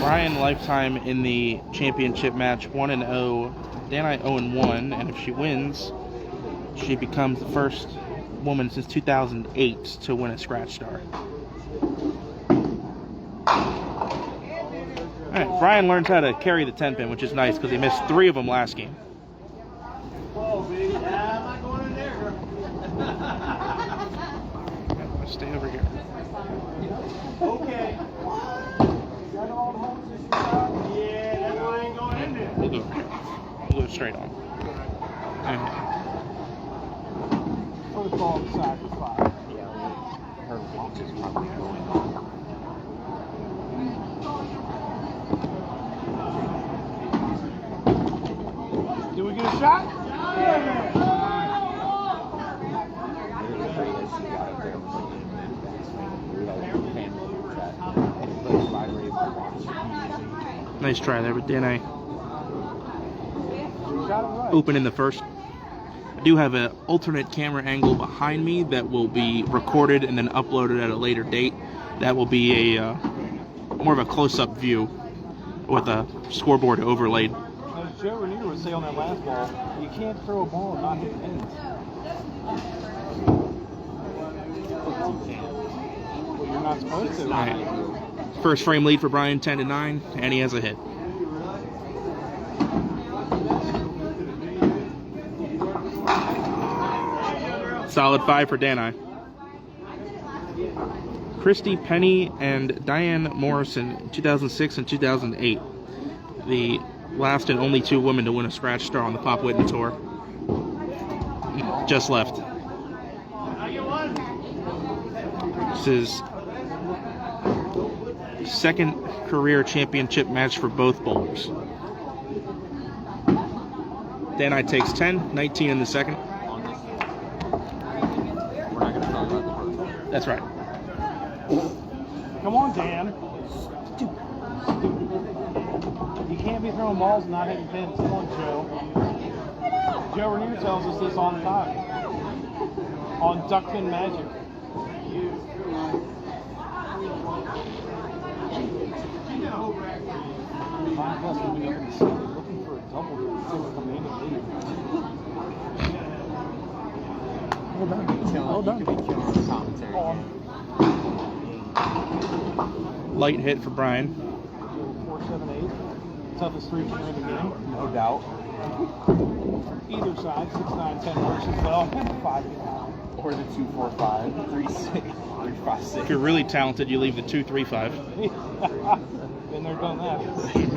Brian lifetime in the championship match 1-0, Dani 0-1, and if she wins, she becomes the first woman since 2008 to win a scratch star. Alright, Brian learns how to carry the 10-pin, which is nice because he missed 3 of them last game. Whoa, baby. I'm not going in there. Let's stay over here. Okay. Got all the holes that you got? Yeah, that's why I ain't going in there. We'll go over here. We'll go straight on. Alright. Put it on the side for 5. Yeah, her watch is probably going on. Did we get a shot? Yeah. Nice try there, but Dani open in the first. I do have an alternate camera angle behind me that will be recorded and then uploaded at a later date. That will be a more of a close-up view with a scoreboard overlaid. As Joe Renier would say on that last ball, you can't throw a ball and not hit pins. Well, you're not supposed to. Right. First frame lead for Brian, 10-9, and he has a hit. Solid 5 for Dani. Christy Penny and Diane Morrison in 2006 and 2008. The last and only 2 women to win a scratch star on the Pop Whitney Tour. Just left. This is second career championship match for both bowlers. Dani takes 10, 19 in the second. We're not going to talk about the first. That's right. Come on, Dan. You can't be throwing balls and not hitting pins. Come on, Joe. Joe Renier tells us this all the time. On Duck Pin Magic. Mine plus will be up in the center looking for a double to command a lead. Well done. You could be killing the commentary. Light hit for Brian. 4-7-8. Toughest 3 pointer in the game. No doubt. Either side, 6-9-10 works as well. 5. Or the 2-4-5, 3-6, 3-5-6. If you're really talented, you leave the 2-3-5. Been there, done that. I think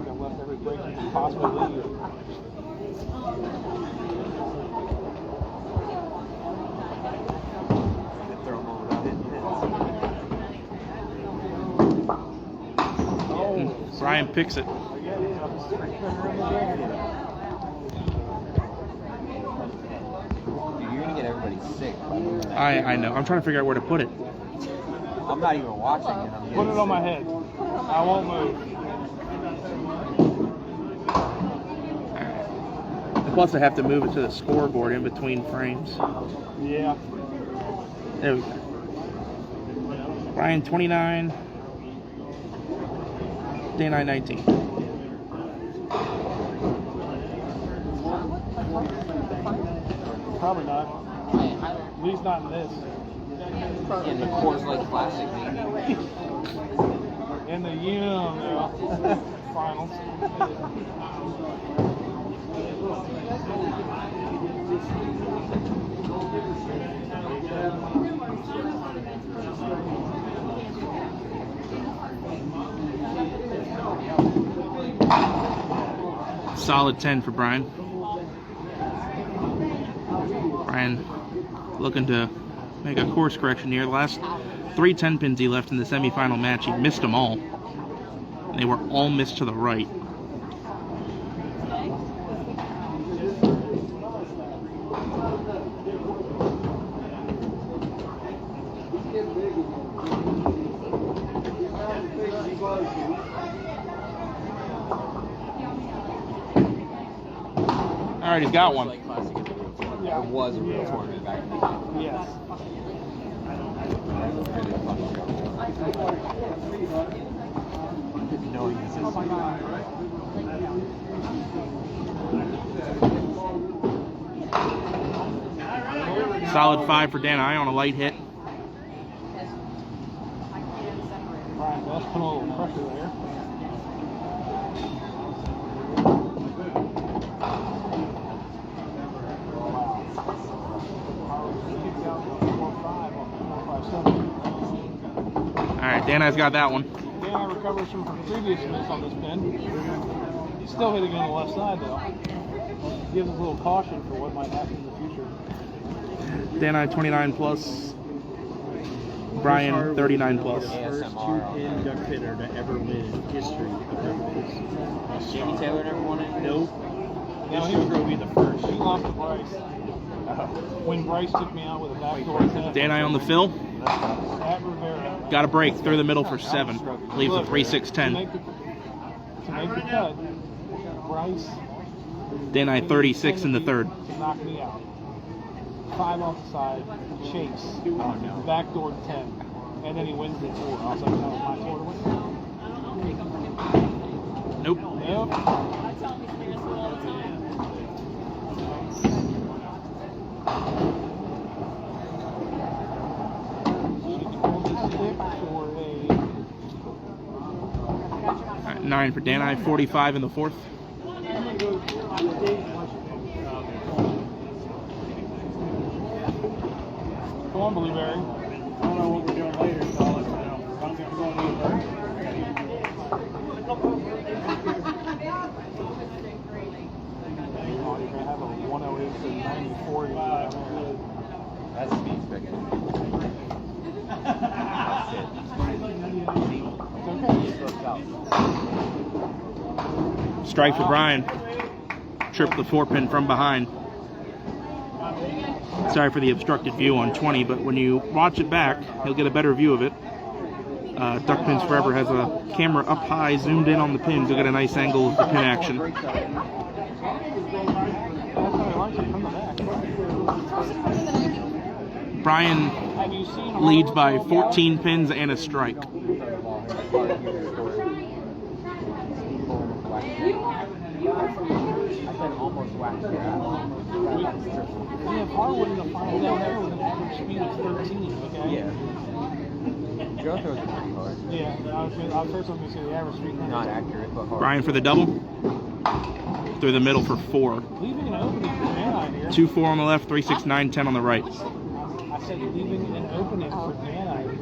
I've left every break you could possibly leave. Throw them all without hitting pins. Brian picks it. Again, toughest 3 pointer in the game. Dude, you're going to get everybody sick by doing that. I know. I'm trying to figure out where to put it. I'm not even watching it. I'm Put it on my head. I won't move. Plus, I have to move it to the scoreboard in between frames. Yeah. There we go. Brian 29, Dani 19. Probably not. At least not in this. In the Coors Light Classic, maybe. In the finals. Solid 10 for Brian. Brian looking to make a course correction here. The last 3 10-pins he left in the semifinal match, he missed them all. They were all missed to the right. All right, he's got one. Classic in the real tournament. It was a real tournament back in the day. Yes. Solid 5 for Dan I on a light hit. Brian Best put a little pressure there. Alright, Dan I's got that one. Dan I recovers from her previous miss on this pin. He's still hitting on the left side though. Gives us a little caution for what might happen in the future. Dan I 29 plus. Brian 39 plus. First 2-pin duck hitter to ever win in history of duck pins. Jamie Taylor never won it? Nope. No, This he was going to be the first. He lost to Bryce. When Bryce took me out with a backdoor 10. Dan I on the fill. At Rivera. Got a break through the middle for 7. Leaves a 3-6-10. To make the cut, Bryce. Dan I 36 in the third. To knock me out. 5 off the side, chase, backdoor 10, and then he wins the 4. I was like, that was my 4 to win. Nope. Nope. Alright, 9 for Dan I, 45 in the fourth. Go on, Blueberry. I don't know what we're doing later, so I'll let you know. I'm going to go and eat first. Oh, you're going to have a 108 to 90-40. That's to be expected. It's okay. Strike for Brian. Trip the 4-pin from behind. Sorry for the obstructed view on 20, but when you watch it back, you'll get a better view of it. Duck Pins Forever has a camera up high, zoomed in on the pins. You'll get a nice angle of the pin action. That's how I like it from the back. Brian Have you seen leads by 14 pins and a strike. Almost whacked it out. We have Harwood in the final down there with an average speed of 13, okay? Yeah. Joe throws it pretty hard. Yeah, I was first going to say the average speed. Not accurate, but hard. Brian for the double. Through the middle for 4. Leaving an opening for Dan here. 2-4 on the left, 3-6-9, 10 on the right. I said leaving an opening for Dan here.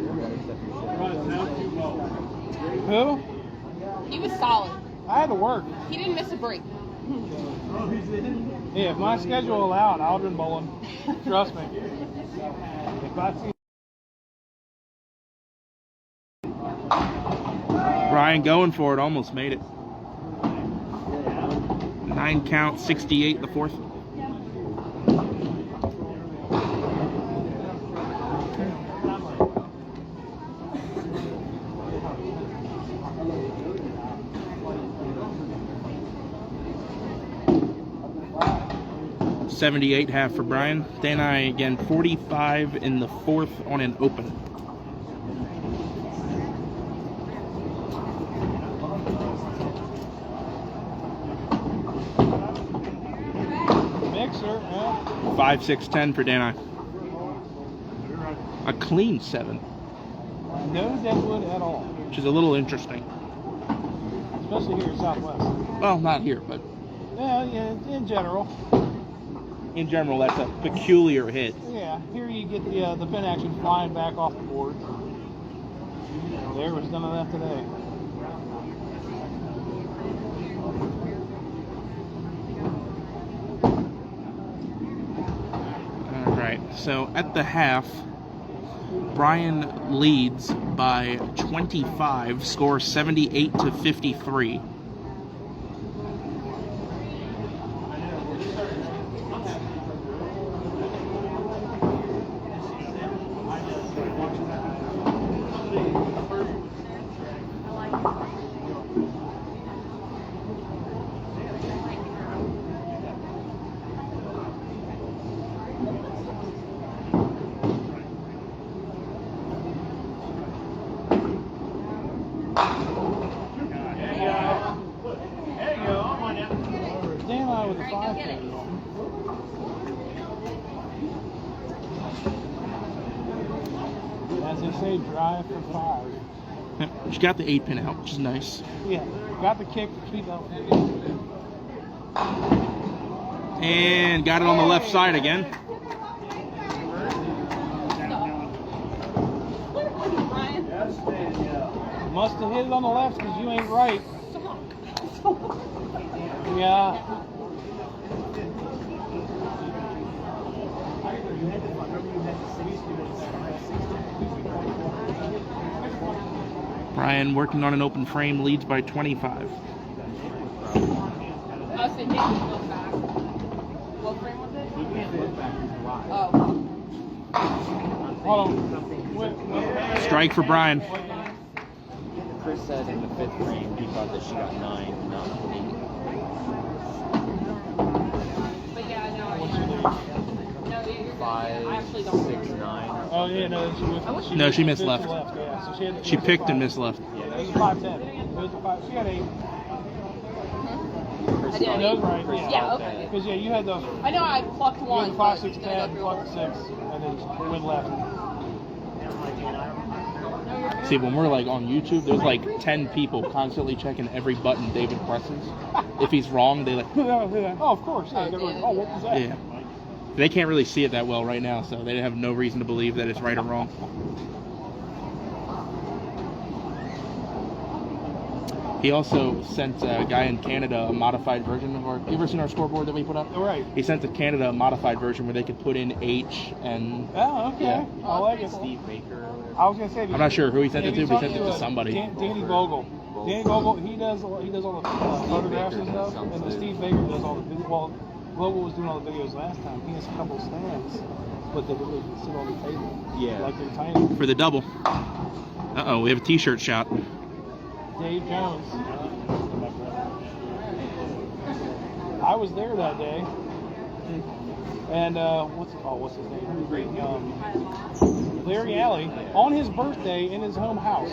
Who? He was solid. I had to work. He didn't miss a break. Yeah, if my schedule allowed, I would have been bowling. Trust me. If I see Brian going for it, almost made it. 9 count, 68 the fourth. $78.5 for Brian. Dan I again 45 in the fourth on an open. mixer, 5-6-10 for Dan I. A clean 7, no deadwood at all. which is a little interesting. Especially here in Southwest. Well, not here, but Yeah, in general. in general, that's a peculiar hit. Yeah, here you get the pin action flying back off the board. There was none of that today. All right, so at the half, Brian leads by 25, score 78-53. As they say, drive for 5. Yep, she got the 8 pin out, which is nice. Yeah, got the kick to keep up. And got it on the left side again. Must have hit it on the left because you ain't right. Yeah. Brian working on an open frame, leads by 25. What frame was it? You can't look back and watch. Oh. Hold on. Strike for Brian. Chris said in the 5th frame he thought that she got 9, not 8. But yeah, no, What's your name? no, you're good. 5, I actually don't 6, 9. Oh yeah, no, No, she missed missed left. Yeah, so She picked and missed left. Yeah, it was a 5-10. It was a 5. She had 8. Chris I did. thought- That was right. Chris Yeah. Yeah, thought okay. Because yeah, you had the I know I plucked you one. had 5, but 6, it's gonna 10, go through plucked 6, and then went left. See, when we're like on YouTube, there's like 10 people constantly checking every button David presses. If he's wrong, they like, Oh, of course. Yeah. They're like, oh, what was that? yeah. They can't really see it that well right now, so they have no reason to believe that it's right or wrong. He also sent a guy in Canada a modified version of our. You ever seen our scoreboard that we put up? All right. He sent to Canada a modified version where they could put in H and. Oh, okay. Yeah. I like it. Steve Baker. I was gonna say. I'm not sure who he sent it to, but he sent it to somebody. Danny Vogel. Danny Vogel. He does all the photographs and stuff, and then Steve Baker does all the videos. Well, Global was doing all the videos last time. He has a couple stands, but they can sit on the table. Yeah. Like they're tiny. For the double. Uh-oh, we have a t-shirt shot. Dave Jones. I was there that day. And what's his name? Larry Alley on his birthday in his home house.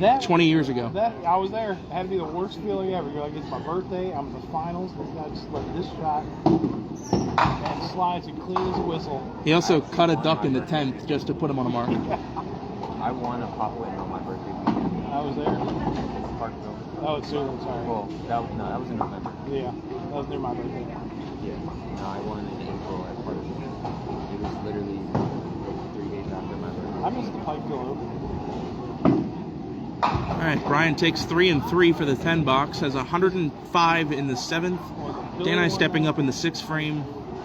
That 20 years ago. That I was there. It had to be the worst feeling ever. You're like, it's my birthday. I'm in the finals. This guy just let this shot and slides it clean as a whistle. He also cut a duck in the 10th just to put him on a mark. I won a pop win on my birthday weekend. I was there. Parkville. Oh, it's Zoom. Sorry. Well, that was in November. Yeah, that was near my birthday. Yeah. No, I won in April at Parkville. It was literally 3 days after my birthday. I missed the Pikeville Open. All right, Brian takes 3 and 3 for the 10 box, has 105 in the 7th. Dani stepping up in the 6th frame,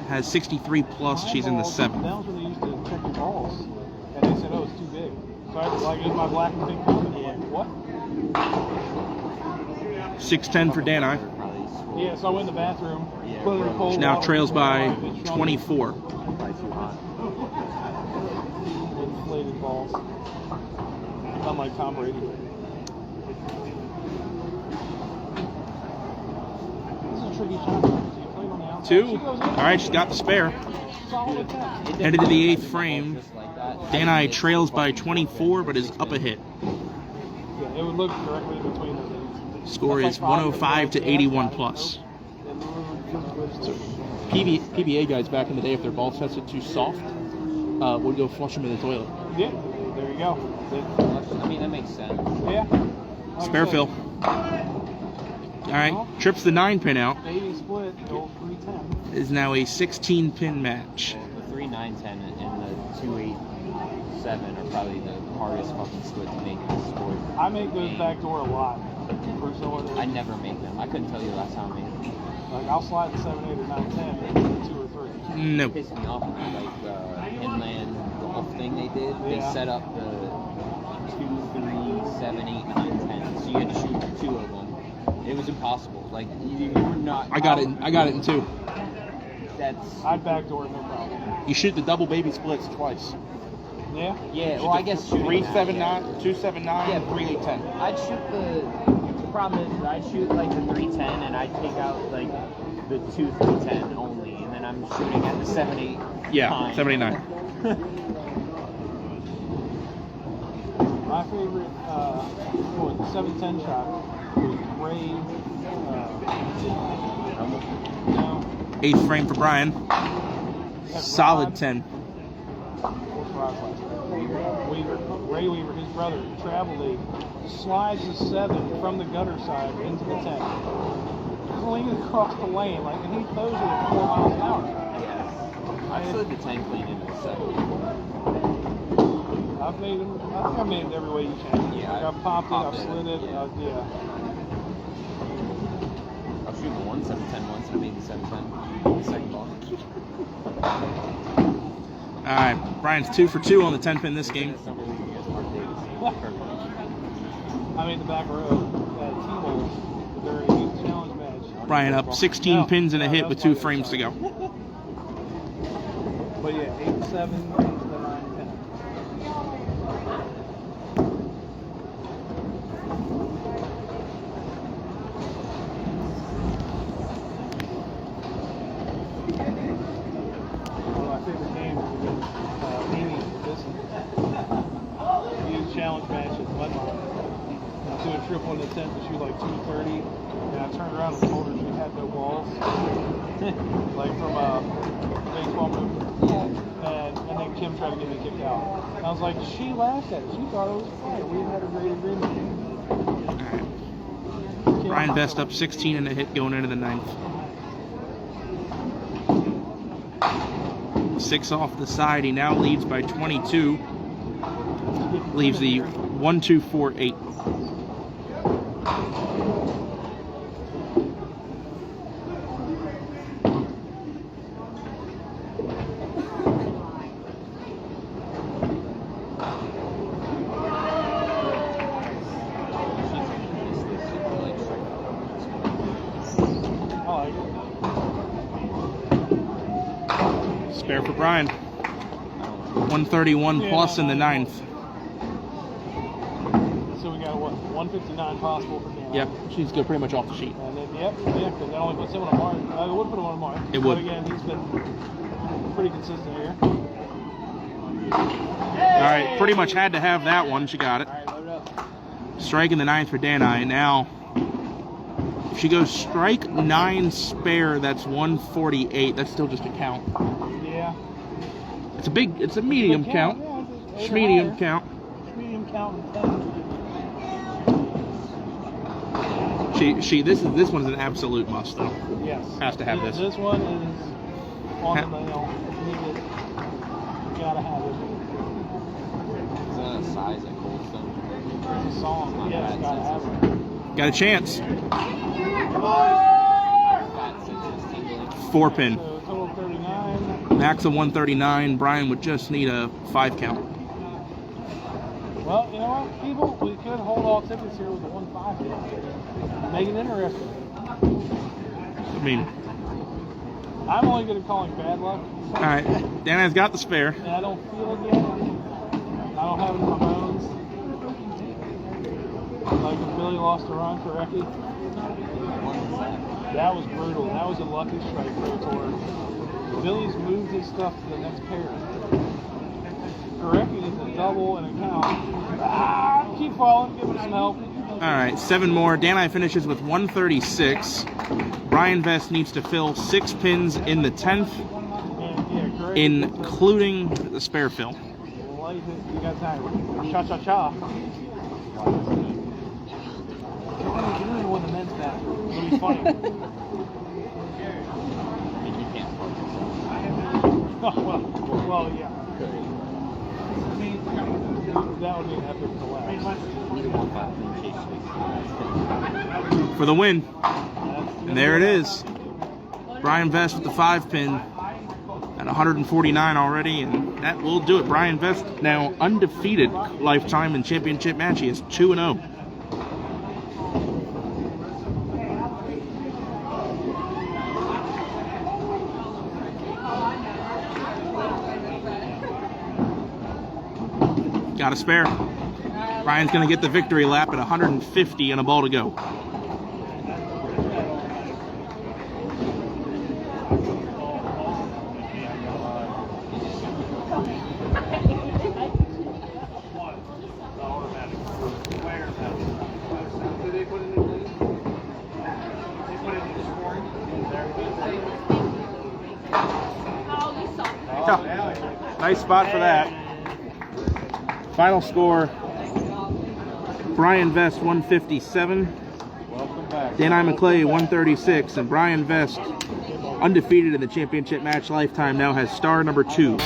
has 63 plus. She's in the 7th. That was when they used to check the balls, and they said, "Oh, it's too big." So I was like, "It was my black and pink company." Like, what? 610 for Dani. Yeah, so I went in the bathroom, Yeah, put it in cold She now water, trails by it shrunk. 24. Probably too hot. Inflated balls. Unlike Tom Brady. This is a tricky shot. So you play it on the outside. 2. She goes in. All right, she's got the spare. Solid attack. Headed to the 8th frame. Just like that. Dani trails by 24, but is up a hit. Yeah, it would look directly between those eights. Score is 105 to 81 plus. PBA guys back in the day, if their ball tested too soft, would go flush them in the toilet. Yeah, there you go. I mean, that makes sense. Yeah. Like Spare I said, fill. All right, trips the 9 pin out. Baby split, the old 310. Is now a 16 pin match. The 3, 9, 10 and the 2, 8, 7 are probably the hardest fucking split to make in the sport. I make those backdoor a lot. For someone I never make them. I couldn't tell you the last time I made them. like I'll slide the 7, 8, or 9, 10, maybe 2 or 3. No. It pissed me off when like inland golf thing they did. They Yeah. set up the 2, 3, 7, 8, 9, 10. So you had to shoot 2 of them. It was impossible. Like you were not. I got it in 2. That's I'd backdoor, no problem. You shoot the double baby splits twice. Yeah? yeah. Well, I guess shooting 379, that, 279, Yeah. 3810. yeah. I'd shoot the problem is I'd shoot like the 310 and I'd take out like the 2, 310 only, and then I'm shooting at the 7, 8. Yeah, time. 79. My favorite 710 shot was Ray. No. 8th frame for Brian. That's Solid Rod. 10. What's Rod's last name? Ray Weaver, his brother, Travel League, slides the 7 from the gutter side into the 10. Clean across the lane, like, and he throws it at 4 miles an hour. Yes. I slid the 10 clean into the 7. I've made them. I think I've made it every way you can. Yeah, Like I've popped it, I've slid it. Yeah. Yeah. I was shooting the 1-7-10 once and I made the 7-10 the second ball. All right, Brian's 2 for 2 on the 10 pin this game. I made the back row at T-Hole during a youth challenge match. Brian up 16 pins and a hit with 2 frames to go. But yeah, 8-7, 8-9, 10. One of my favorite games is against Amy Bisson. Youth challenge match at Mudmont. I threw a triple in the 10th to shoot like 230, and I turned around and told her she had no balls, like from a baseball move. And then Kim tried to get me kicked out. And I was like, she laughed at it. She thought it was funny. We had a great agreement. All right. Brian Vest up 16 and a hit going into the 9th. 6 off the side. He now leads by 22. Leaves the 1-2-4-8. Spare for Brian. 131 plus in the 9th. So we got what, 159 possible for Dan. Yep, she's good pretty much off the sheet. And then, yep, yeah, because that only puts him on a mark. It would put him on a mark. It would. But again, he's been pretty consistent here. All right, pretty much had to have that one. She got it. Strike in the 9th for Dani. Now, if she goes strike 9 spare, that's 148. That's still just a count. Yeah. It's a medium count. Yeah, it's Medium higher. count. Medium count. This one's an absolute must though. Yes. Has to have this. This one is on the nail. Need it. Gotta have it. Is that a size at Coldstone? It's a song. Yes, gotta have it. Got a chance. Fat 6 is tingling. 4 pin. So total 39. Max of 139. Brian would just need a 5 count. Well, you know what, people? We could hold all tickets here with the 1-5 hit. Make it interesting. I mean, I'm only good at calling bad luck. all right. Dana's got the spare. And I don't feel it yet. I don't have it in my bones. Like when Billy lost a run for Recce. That was brutal. That was a lucky strike for the tour. Billy's moved his stuff to the next pair. Recce needs a double and a count. Keep falling. Give him some help. All right, 7 more. Dani finishes with 136. Brian Vest needs to fill 6 pins in the 10th, And, yeah, great. including the spare fill. Light hit. You got time. Cha-cha-cha. You don't even win the men's match. It'll be funny. And you can't park Oh, well, yeah. That would be an epic collapse. Need a 1-5 chase. For the win. And there it is. Brian Vest with the 5 pin at 149 already, and that will do it. Brian Vest now undefeated lifetime in championship match. He is 2-0. Got a spare. Brian's going to get the victory lap at 150 and a ball to go. Nice spot for that. Final score, Brian Vest 157, Welcome back. Dani McClay 136, and Brian Vest, undefeated in the championship match lifetime, now has star number 2.